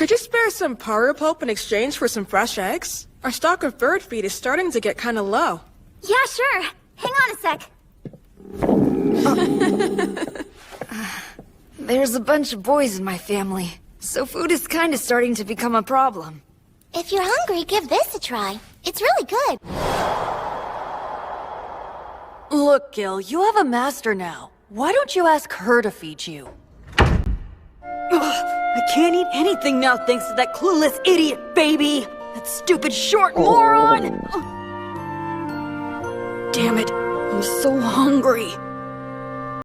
Could you spare some power pulp in exchange for some fresh eggs? Our stock of bird feed is starting to get kinda low. Yeah, sure. Hang on a sec. There's a bunch of boys in my family, so food is kinda starting to become a problem. If you're hungry, give this a try. It's really good. Look, Gil, you have a master now. Why don't you ask her to feed you? Ugh, I can't eat anything now thanks to that clueless idiot baby! That stupid short moron! Ugh. Damn it, I'm so hungry.